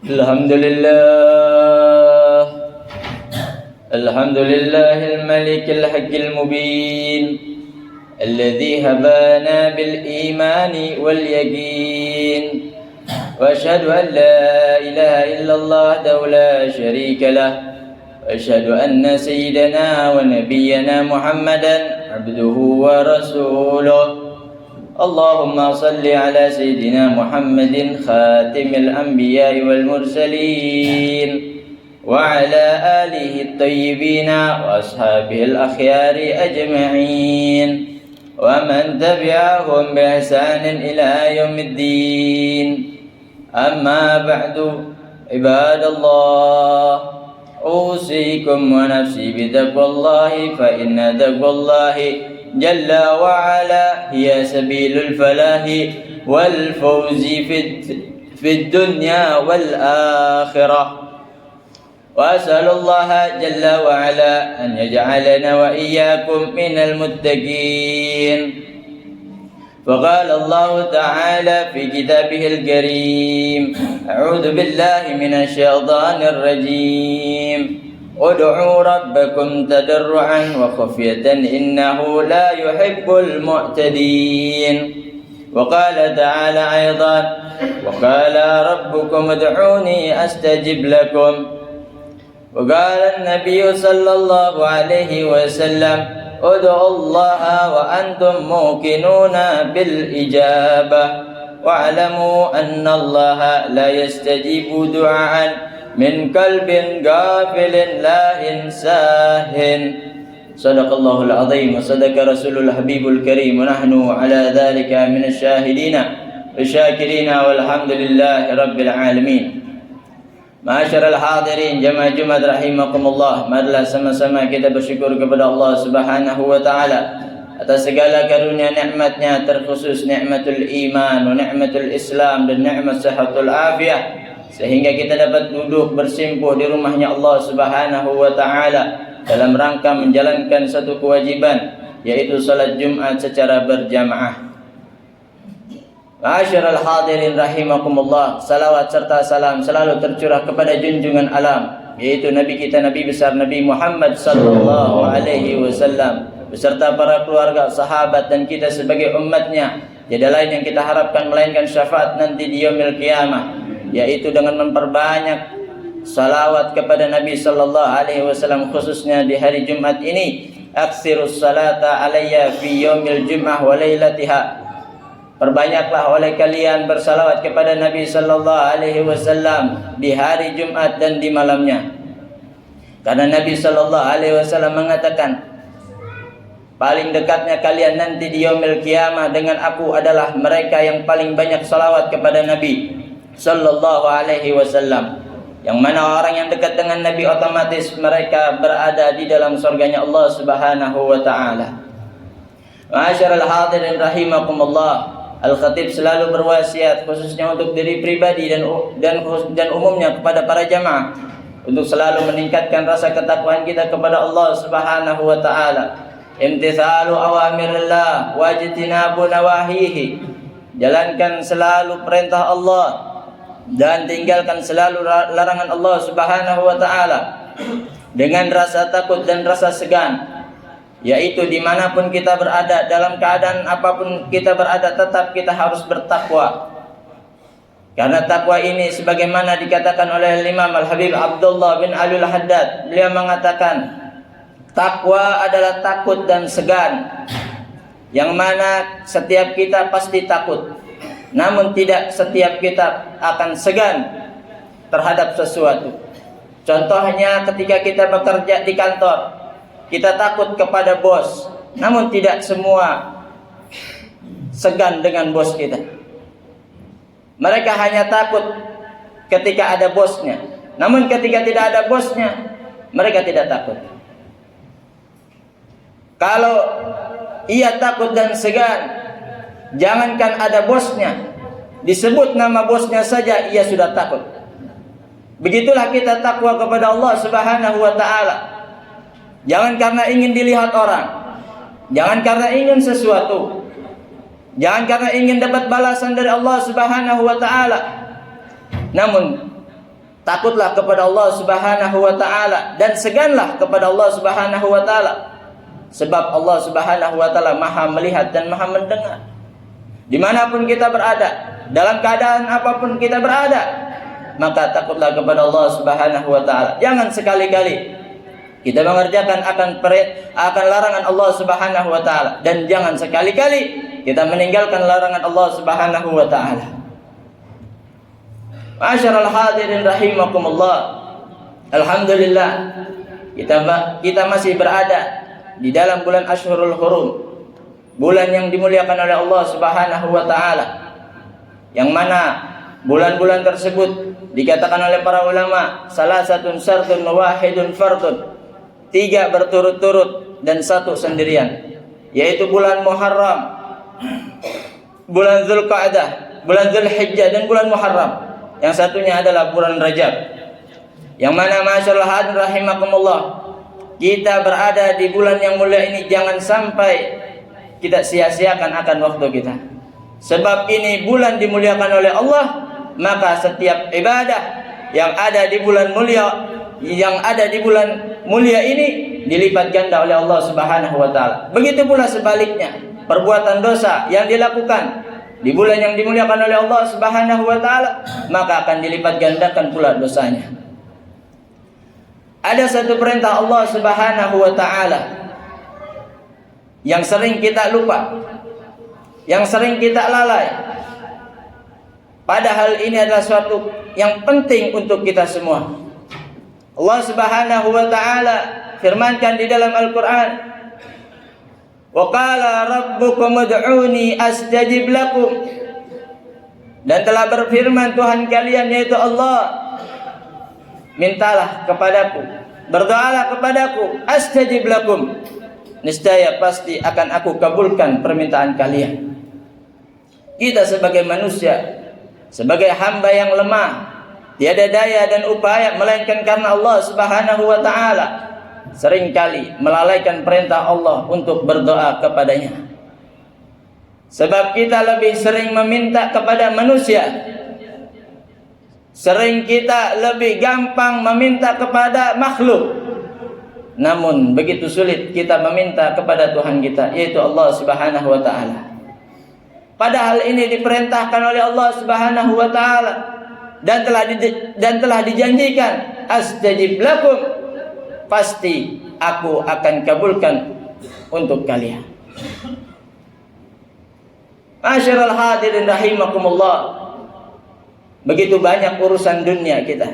الحمد لله الحمد لله الملك الحق المبين الذي هبانا بالإيمان واليقين وأشهد أن لا إله إلا الله وحده لا شريك له وأشهد أن سيدنا ونبينا محمدا عبده ورسوله اللهم صل على سيدنا محمد خاتم الأنبياء والمرسلين وعلى آله الطيبين وأصحابه الأخيار أجمعين ومن تبعهم بإحسان إلى يوم الدين أما بعد عباد الله أوصيكم ونفسي بتقوى الله فإن تقوى الله جل وعلا هي سبيل الفلاح والفوز في الدنيا والآخرة وأسأل الله جل وعلا أن يجعلنا وإياكم من المتقين فقال الله تعالى في كتابه الكريم أعوذ بالله من الشيطان الرجيم ادعوا ربكم تضرعا وخفية إنه لا يحب المعتدين وقال تعالى أيضا وقال ربكم ادعوني أستجب لكم وقال النبي صلى الله عليه وسلم ادعوا الله وأنتم موقنون بالإجابة واعلموا أن الله لا يستجيب دعاء من قلب غافل لاهٍ ساهٍ صدق الله العظيم وصدق رسول الحبيب الكريم ونحن على ذلك من الشاهدين والشاكرين والحمد لله رب العالمين. Ma'asyiral hadirin jamaah Jumat rahimakumullah, marilah sama-sama kita bersyukur kepada Allah Subhanahu wa taala atas segala karunia nikmat-Nya, terkhusus nikmatul iman wa nikmatul Islam dan nikmat sihatul afiyah, sehingga kita dapat duduk bersimpuh di rumahnya Allah Subhanahu wa taala dalam rangka menjalankan satu kewajiban, yaitu salat Jumat secara berjamaah. Ma'asyiral hadirin rahimakumullah, salawat serta salam selalu tercurah kepada junjungan alam, yaitu Nabi kita, Nabi besar Nabi Muhammad sallallahu alaihi wasallam, beserta para keluarga, sahabat dan kita sebagai umatnya. Tiada lain yang kita harapkan melainkan syafaat nanti di yaumil qiyamah, yaitu dengan memperbanyak salawat kepada Nabi sallallahu alaihi wasallam, khususnya di hari Jumat ini. Aksirus salata alayya fi yaumil jum'ah wa lailatiha. Perbanyaklah oleh kalian bersalawat kepada Nabi sallallahu alaihi wasallam di hari Jumat dan di malamnya. Karena Nabi sallallahu alaihi wasallam mengatakan, paling dekatnya kalian nanti di yaumil qiyamah dengan aku adalah mereka yang paling banyak salawat kepada Nabi sallallahu alaihi wasallam. Yang mana orang yang dekat dengan Nabi otomatis mereka berada di dalam surganya Allah Subhanahu wa taala. Ma'asyiral hadirin rahimakumullah, Al-Khatib selalu berwasiat khususnya untuk diri pribadi dan umumnya kepada para jamaah untuk selalu meningkatkan rasa ketakwaan kita kepada Allah Subhanahu wa taala. Imtithalu awamirillah wajtinabu nawahihi. Jalankan selalu perintah Allah dan tinggalkan selalu larangan Allah Subhanahu wa taala dengan rasa takut dan rasa segan, yaitu dimanapun kita berada, dalam keadaan apapun kita berada, tetap kita harus bertakwa. Karena takwa ini sebagaimana dikatakan oleh Imam Al-Habib Abdullah bin Alul Haddad, beliau mengatakan takwa adalah takut dan segan, yang mana setiap kita pasti takut, namun tidak setiap kita akan segan terhadap sesuatu. Contohnya ketika kita bekerja di kantor, kita takut kepada bos, namun tidak semua segan dengan bos kita. Mereka hanya takut ketika ada bosnya, namun ketika tidak ada bosnya, mereka tidak takut. Kalau ia takut dan segan, jangankan ada bosnya, disebut nama bosnya saja ia sudah takut. Begitulah kita takwa kepada Allah Subhanahu wa taala. Jangan karena ingin dilihat orang, jangan karena ingin sesuatu, jangan karena ingin dapat balasan dari Allah Subhanahu wa taala. Namun takutlah kepada Allah Subhanahu wa taala dan seganlah kepada Allah Subhanahu wa taala. Sebab Allah Subhanahu wa taala Maha melihat dan Maha mendengar. Dimanapun kita berada, dalam keadaan apapun kita berada, maka takutlah kepada Allah Subhanahu wa taala. Jangan sekali-kali kita mengerjakan akan larangan Allah Subhanahu wa taala, dan jangan sekali-kali kita meninggalkan larangan Allah Subhanahu wa taala. Ma'asyiral hadirin rahimakumullah. Alhamdulillah kita masih berada di dalam bulan Ashhurul Hurum, bulan yang dimuliakan oleh Allah Subhanahu wa taala, yang mana bulan-bulan tersebut dikatakan oleh para ulama salasatun syartun wahidun fardun, 3 berturut-turut dan 1 sendirian, yaitu bulan Muharram, bulan Dzulqa'dah, bulan Dzulhijjah, dan bulan Muharram. Yang satunya adalah bulan Rajab, yang mana masyaallah hadirin rahimakumullah, kita berada di bulan yang mulia ini jangan sampai kita sia-siakan akan waktu kita. Sebab ini bulan dimuliakan oleh Allah, maka setiap ibadah yang ada di bulan mulia ini dilipat ganda oleh Allah Subhanahu wa taala. Begitu pula sebaliknya, perbuatan dosa yang dilakukan di bulan yang dimuliakan oleh Allah Subhanahu wa taala, maka akan dilipat gandakan pula dosanya. Ada satu perintah Allah Subhanahu wa taala yang sering kita lupa, yang sering kita lalai. Padahal ini adalah suatu yang penting untuk kita semua. Allah Subhanahu wa taala firmankan di dalam Al-Qur'an, "Wa qala rabbukum ud'uni astajib lakum." Dan telah berfirman Tuhan kalian, yaitu Allah, mintalah kepadaku, berdoalah kepadaku, astajib lakum, niscaya pasti akan aku kabulkan permintaan kalian. Kita sebagai manusia, sebagai hamba yang lemah, tiada daya dan upaya melainkan karena Allah Subhanahu wa taala, seringkali melalaikan perintah Allah untuk berdoa kepadanya. Sebab kita lebih sering meminta kepada manusia, sering kita lebih gampang meminta kepada makhluk, namun begitu sulit kita meminta kepada Tuhan kita, yaitu Allah Subhanahu wa taala. Padahal ini diperintahkan oleh Allah Subhanahu wa taala dan telah dijanjikan, astajib lakum, pasti aku akan kabulkan untuk kalian. Masyaallah hadirin rahimakumullah. Begitu banyak urusan dunia kita,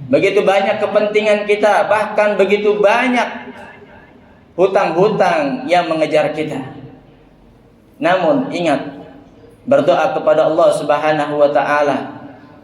begitu banyak kepentingan kita, bahkan begitu banyak hutang-hutang yang mengejar kita. Namun ingat, berdoa kepada Allah Subhanahu wa taala,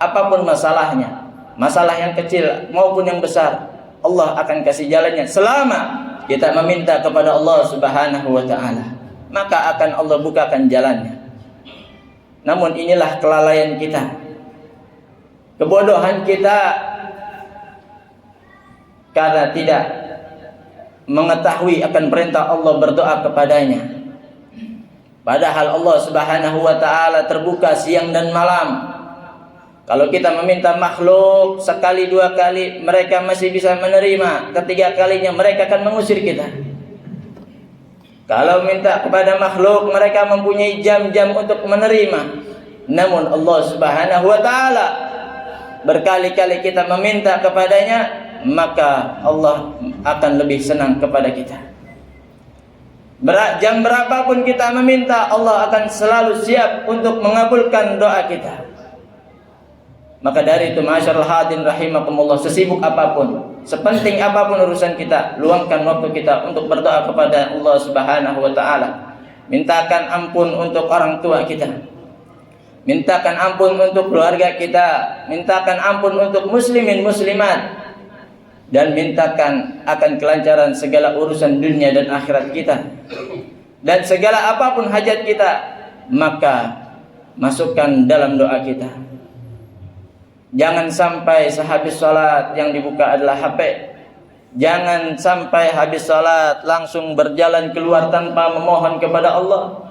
apapun masalahnya, masalah yang kecil maupun yang besar, Allah akan kasih jalannya selama kita meminta kepada Allah Subhanahu wa taala, maka akan Allah bukakan jalannya. Namun inilah kelalaian kita, kebodohan kita, karena tidak mengetahui akan perintah Allah berdoa kepadanya. Padahal Allah Subhanahu wa taala terbuka siang dan malam. Kalau kita meminta makhluk sekali dua kali mereka masih bisa menerima, ketiga kalinya mereka akan mengusir kita. Kalau minta kepada makhluk mereka mempunyai jam-jam untuk menerima. Namun Allah Subhanahu wa taala berkali-kali kita meminta kepadanya, maka Allah akan lebih senang kepada kita. Jam berapapun kita meminta, Allah akan selalu siap untuk mengabulkan doa kita. Maka dari itu masyaallah hadirin rahimakumullah, sesibuk apapun, sepenting apapun urusan kita, luangkan waktu kita untuk berdoa kepada Allah Subhanahu wa taala. Mintakan ampun untuk orang tua kita, mintakan ampun untuk keluarga kita, mintakan ampun untuk muslimin muslimat, dan mintakan akan kelancaran segala urusan dunia dan akhirat kita. Dan segala apapun hajat kita, maka masukkan dalam doa kita. Jangan sampai sehabis salat yang dibuka adalah HP. Jangan sampai habis salat langsung berjalan keluar tanpa memohon kepada Allah.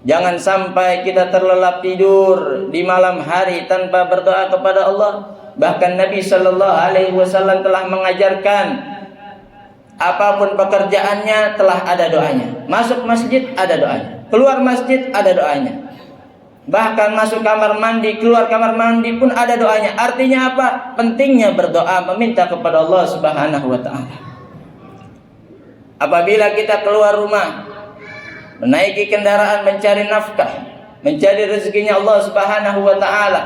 Jangan sampai kita terlelap tidur di malam hari tanpa berdoa kepada Allah. Bahkan Nabi sallallahu alaihi wasallam telah mengajarkan apapun pekerjaannya telah ada doanya. Masuk masjid ada doanya, keluar masjid ada doanya. Bahkan masuk kamar mandi, keluar kamar mandi pun ada doanya. Artinya apa? Pentingnya berdoa, meminta kepada Allah Subhanahu wa taala. Apabila kita keluar rumah, menaiki kendaraan mencari nafkah, mencari rezekinya Allah Subhanahu wa taala.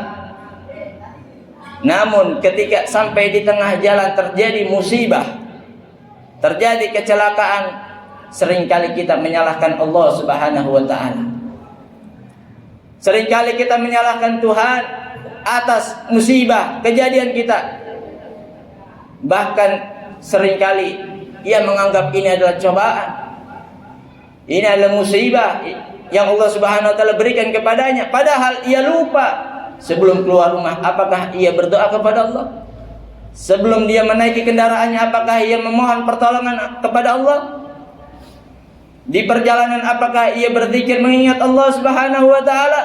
Namun ketika sampai di tengah jalan terjadi musibah, terjadi kecelakaan, seringkali kita menyalahkan Allah Subhanahu wa taala. Seringkali kita menyalahkan Tuhan atas musibah kejadian kita. Bahkan seringkali ia menganggap ini adalah cobaan. Ini adalah musibah yang Allah Subhanahu wa taala berikan kepadanya. Padahal ia lupa sebelum keluar rumah apakah ia berdoa kepada Allah? Sebelum dia menaiki kendaraannya apakah ia memohon pertolongan kepada Allah? Di perjalanan apakah ia berzikir mengingat Allah Subhanahu wa taala?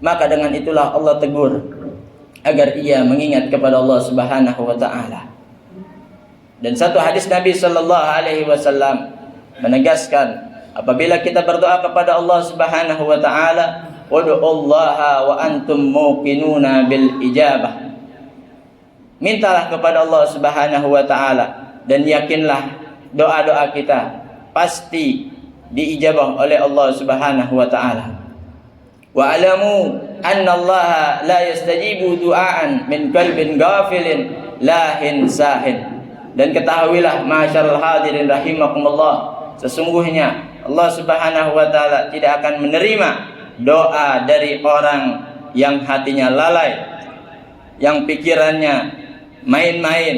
Maka dengan itulah Allah tegur agar ia mengingat kepada Allah Subhanahu wa taala. Dan satu hadis Nabi sallallahu alaihi wasallam menegaskan apabila kita berdoa kepada Allah Subhanahu wa taala, ud'ullaha wa antum muqinuna bil ijabah. Mintalah kepada Allah Subhanahu wa taala dan yakinlah doa-doa kita pasti diijabah oleh Allah Subhanahu wa taala. Wa alamu anna Allah la yastajibu du'aan min qalbin ghafilin lahin sahin. Dan ketahuilah ma'asyiral hadirin rahimakumullah, sesungguhnya Allah Subhanahu wa taala tidak akan menerima doa dari orang yang hatinya lalai, yang pikirannya main-main,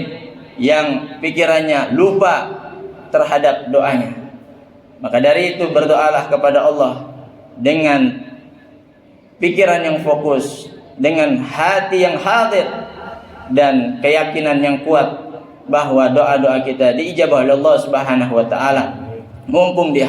yang pikirannya lupa terhadap doanya. Maka dari itu berdoalah kepada Allah dengan pikiran yang fokus, dengan hati yang hadir dan keyakinan yang kuat bahwa doa-doa kita diijabah oleh Allah Subhanahu wa taala. Mumpung di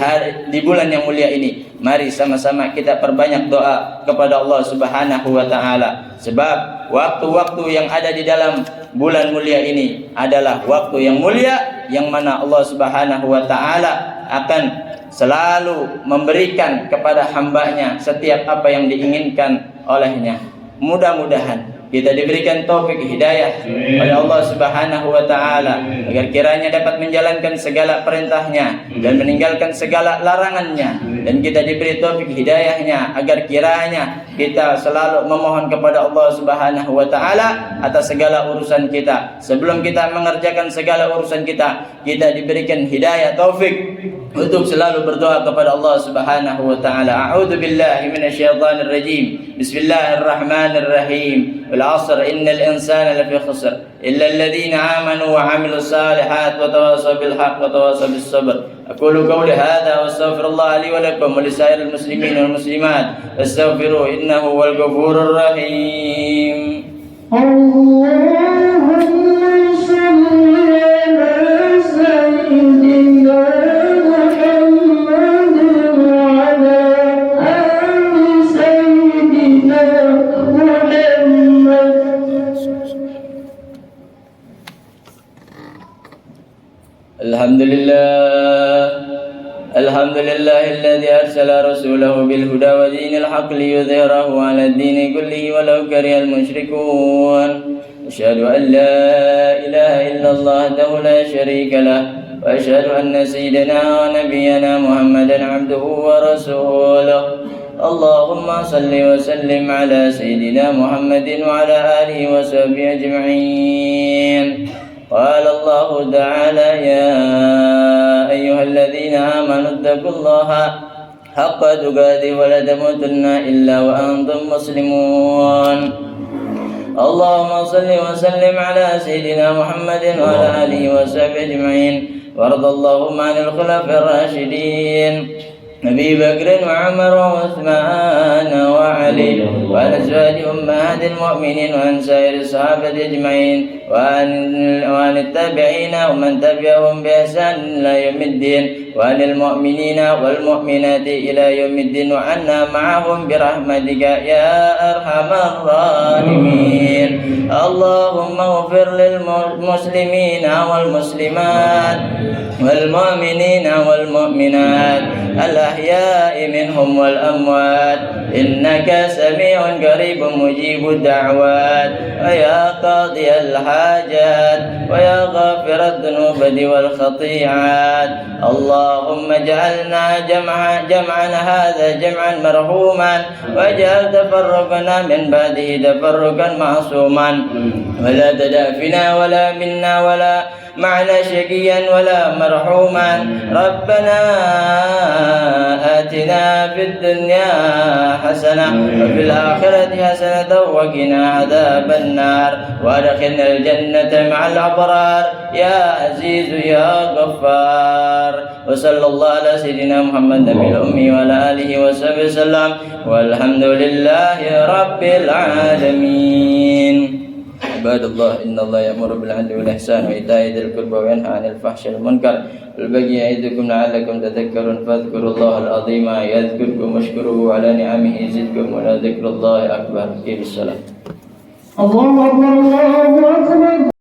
bulan yang mulia ini, mari sama-sama kita perbanyak doa kepada Allah Subhanahu wa taala. Sebab waktu-waktu yang ada di dalam bulan mulia ini adalah waktu yang mulia, yang mana Allah Subhanahu wa taala akan selalu memberikan kepada hambanya setiap apa yang diinginkan olehnya. Mudah-mudahan kita diberikan taufik hidayah oleh Allah Subhanahu wa taala agar kiranya dapat menjalankan segala perintahnya dan meninggalkan segala larangannya, dan kita diberi taufik hidayahnya agar kiranya kita selalu memohon kepada Allah Subhanahu wa taala atas segala urusan kita. Sebelum kita mengerjakan segala urusan kita, kita diberikan hidayah taufik untuk selalu berdoa kepada Allah Subhanahu wa taala. A'udzu billahi minasyaitonir rajim. Bismillahirrahmanirrahim. والعصر إن الإنسان لفي خسر إلا الذين آمنوا وعملوا الصالحات وتواصوا بالحق وتواصوا بالصبر. أقول قولي هذا وأستغفر الله لي ولكم ولسائر المسلمين والمسلمات فاستغفروه إنه هو الغفور الرحيم. الحمد لله الذي أرسل رسوله بالهدى ودين الحق ليظهره على الدين كله ولو كره المشركون. أشهد أن لا إله إلا الله وحده لا شريك له وأشهد أن سيدنا ونبينا محمدا عبده ورسوله. اللهم صل وسلم على سيدنا محمد وعلى آله وصحبه أجمعين. قال الله تعالى يا أيها الذين آمنوا اتقوا الله حق تقاته ولا تموتن إلا وأنتم مسلمون. اللهم صل وسلم على سيدنا محمد وعلى آله وصحبه أجمعين. وارض اللهم عن الخلفاء الراشدين أبي بكر وعمر وعثمان وعلي وعن أزواج أمهات المؤمنين وعن سائر الصحابة أجمعين وعن التابعين ومن تبعهم بإحسان إلى يوم الدين وعن المؤمنين والمؤمنات إلى يوم الدين وعنا معهم برحمتك يا أرحم الراحمين. اللهم اغفر للمسلمين والمسلمات والمؤمنين والمؤمنات الأحياء منهم والأموات إنك سميع قريب مجيب الدعوات ويا قاضي الحاجات ويا غافر الذنوب والخطيئات. اللهم اجعلنا جمعنا هذا جمعا مرحوما واجعل تفرقنا من بعده تفرقا معصوما ولا تدع فينا ولا منا ولا معنا شقيا ولا مرحوما. ربنا آتنا في الدنيا حسنة وفي الآخرة حسنة وقنا عذاب النار وادخلنا الجنة مع الأبرار يا عزيز يا غفار. وصلى الله على سيدنا محمد نبي الأمي وعلى آله وصحبه وسلم والحمد لله رب العالمين. عباد الله إن الله يأمر بالعدل والإحسان وإيتاء ذي القربى وينهى عن الفحشاء والمنكر والبغي يعظكم لعلكم تذكرون فاذكروا الله العظيم يذكركم واشكروه على نعمه يزدكم ولذكر الله أكبر. قيموا الصلاة. الله أكبر الله أكبر.